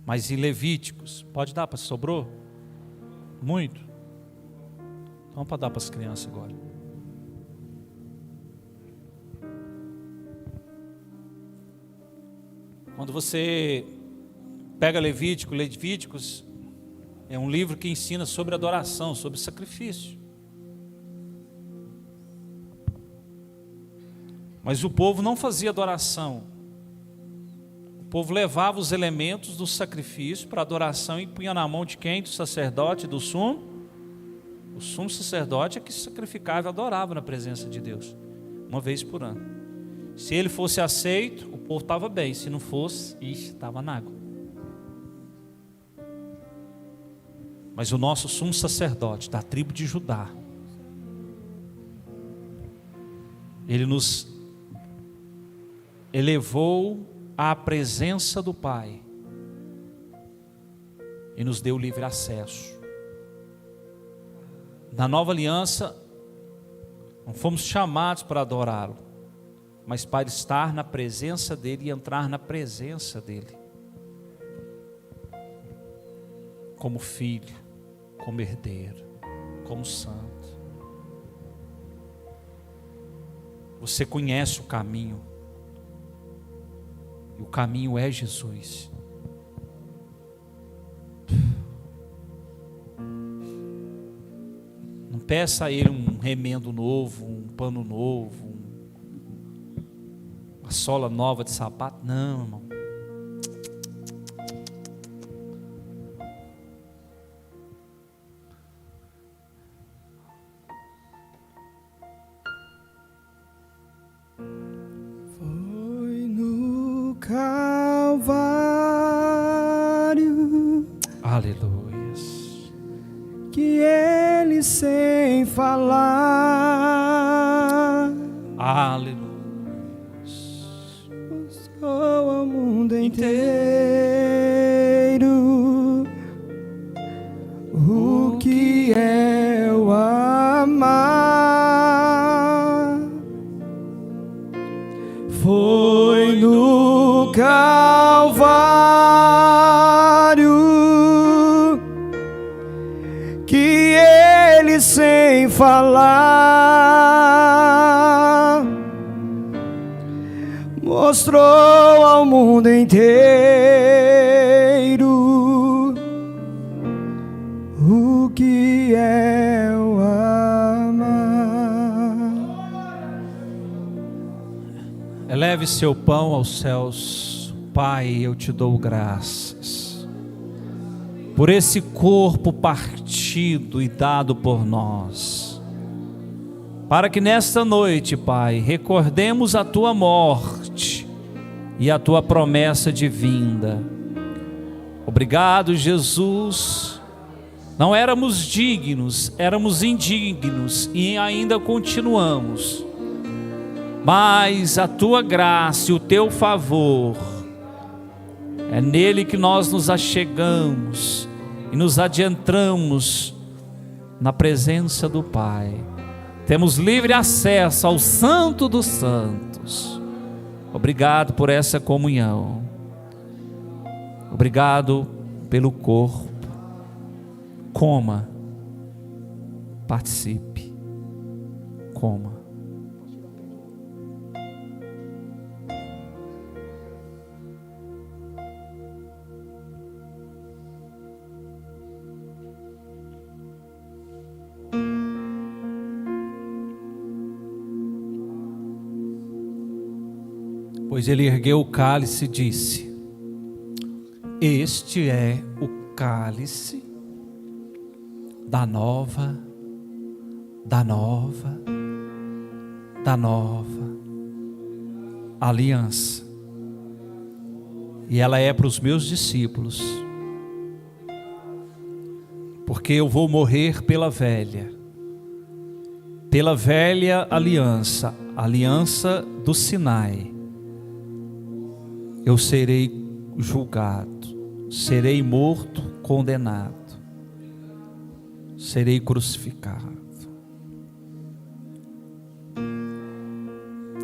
mas em Levíticos, pode dar, para sobrou? Muito? Então para dar para as crianças agora. Quando você pega Levíticos é um livro que ensina sobre adoração, sobre sacrifício. Mas o povo não fazia adoração. O povo levava os elementos do sacrifício para adoração e punha na mão de quem? Do sacerdote, do sumo? O sumo sacerdote é que sacrificava e adorava na presença de Deus, uma vez por ano. Se ele fosse aceito, o povo estava bem. Se não fosse, estava na água. Mas o nosso sumo sacerdote da tribo de Judá, ele nos elevou à presença do Pai e nos deu livre acesso. Na nova aliança, não fomos chamados para adorá-lo, mas para estar na presença dele e entrar na presença dele, como filho, como herdeiro, como santo. Você conhece o caminho, e o caminho é Jesus. Não peça a Ele um remendo novo, um pano novo, uma sola nova de sapato. Não, irmão. Foi no Calvário, Aleluias, que Ele sem falar aleluia, mostrou ao mundo inteiro o que é o amar. Foi no Calvário que Ele sem falar mostrou ao mundo inteiro o que é o amar. eleve seu pão aos céus. Pai, eu te dou graças por esse corpo partido e dado por nós, para que nesta noite, Pai, recordemos a tua morte e a tua promessa de vinda. Obrigado, Jesus. Não éramos dignos, éramos indignos e ainda continuamos, mas a tua graça e o teu favor, é nele que nós nos achegamos e nos adentramos na presença do Pai. Temos livre acesso ao Santo dos Santos. Obrigado por essa comunhão. Obrigado pelo corpo. Coma, participe, coma. Pois ele ergueu o cálice e disse: este é o cálice da nova aliança, e ela é para os meus discípulos, porque eu vou morrer pela velha aliança, aliança do Sinai. Eu serei julgado, serei morto, condenado, serei crucificado.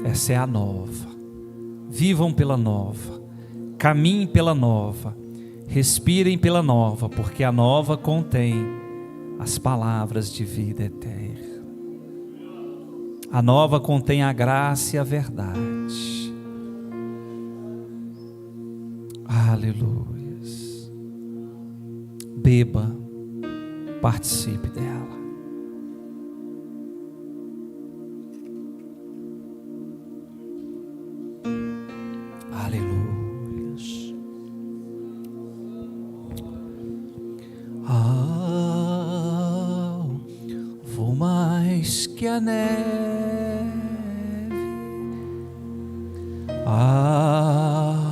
Essa é a nova. Vivam pela nova, caminhem pela nova, respirem pela nova, porque a nova contém as palavras de vida eterna. A nova contém a graça e a verdade. Aleluias. Beba, participe dela. a neve, alvo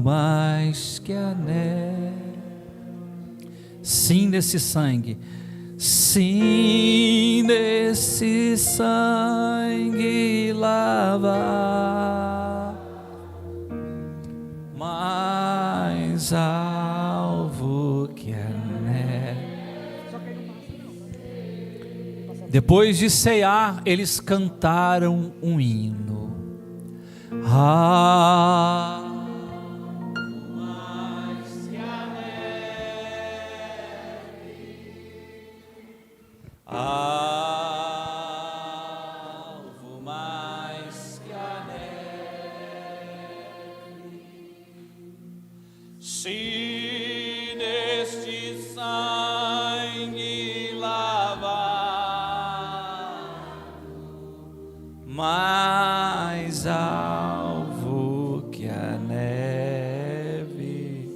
mais que a neve. Sim, desse sangue, sim, desse sangue lava, mais alvo que a neve. Depois de cear, eles cantaram um hino. Mais que a neve, alvo mais que a neve, se neste sangue lavar, mais alvo que a neve.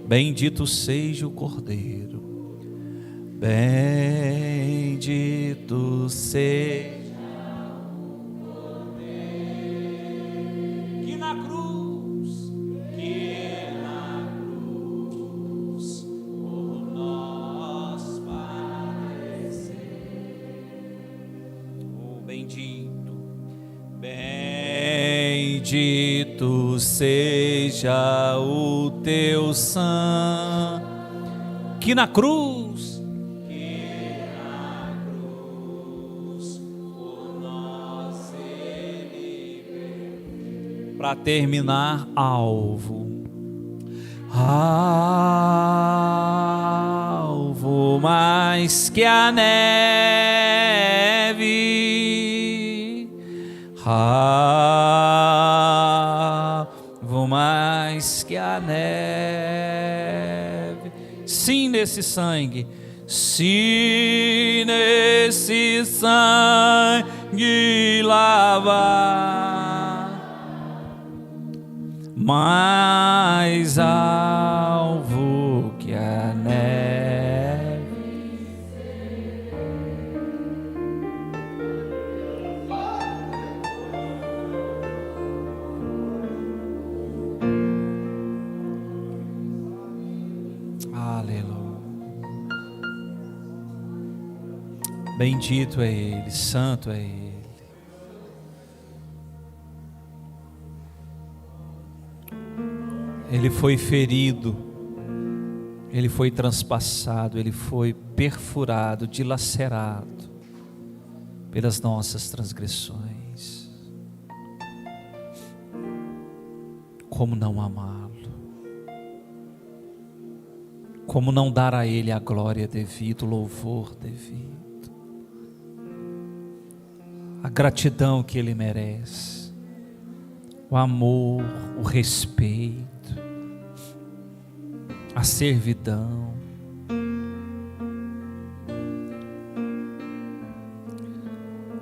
Bendito seja o Cordeiro, bendito seja o Cordeiro, que na cruz por nós padeceu. Oh, bendito, bendito seja o teu sangue, que na cruz por nós ele veio. Para terminar, alvo, alvo mais que a neve, alvo mais que a neve. Sim, nesse sangue, se nesse sangue lavar, mais alvo que a neve. Aleluia. Bendito é Ele, santo é Ele. Ele foi ferido, Ele foi transpassado, Ele foi perfurado, dilacerado pelas nossas transgressões. Como não amá-lo? Como não dar a Ele a glória devida, o louvor devido, a gratidão que Ele merece, o amor, o respeito, a servidão.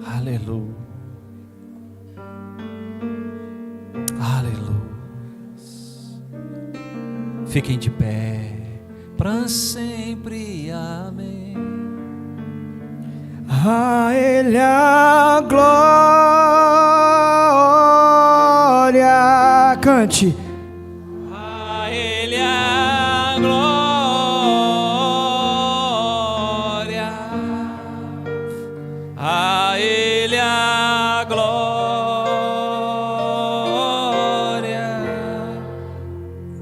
Aleluia, aleluia. Fiquem de pé, para sempre, amém. A Ele a glória, cante. A Ele a glória, a Ele a glória,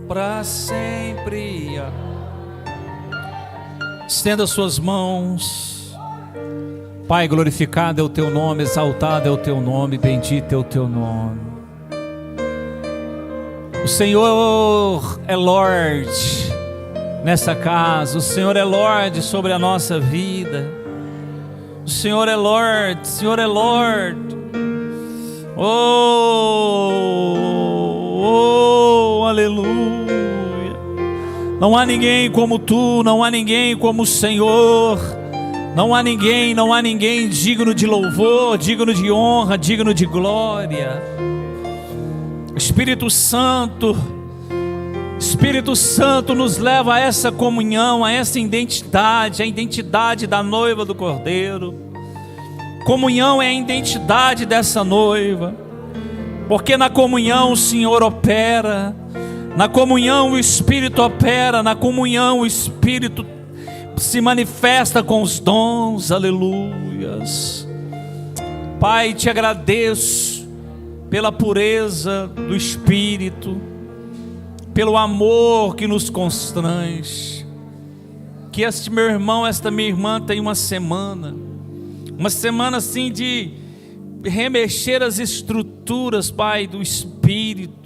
para sempre. Estenda suas mãos. Pai, glorificado é o teu nome, exaltado é o teu nome, bendito é o teu nome. O Senhor é Lord nessa casa, o Senhor é Lord sobre a nossa vida. O Senhor é Lord, o Senhor é Lord. Oh, aleluia. Não há ninguém como tu, não há ninguém como o Senhor. Não há ninguém digno de louvor, digno de honra, digno de glória. Espírito Santo, Espírito Santo nos leva a essa comunhão, a essa identidade, a identidade da noiva do Cordeiro. Comunhão é a identidade dessa noiva, porque na comunhão o Senhor opera, na comunhão o Espírito opera, na comunhão o Espírito se manifesta com os dons, aleluias. Pai, te agradeço pela pureza do Espírito, pelo amor que nos constrange. Que este meu irmão, esta minha irmã tenha uma semana assim de remexer as estruturas, Pai, do Espírito,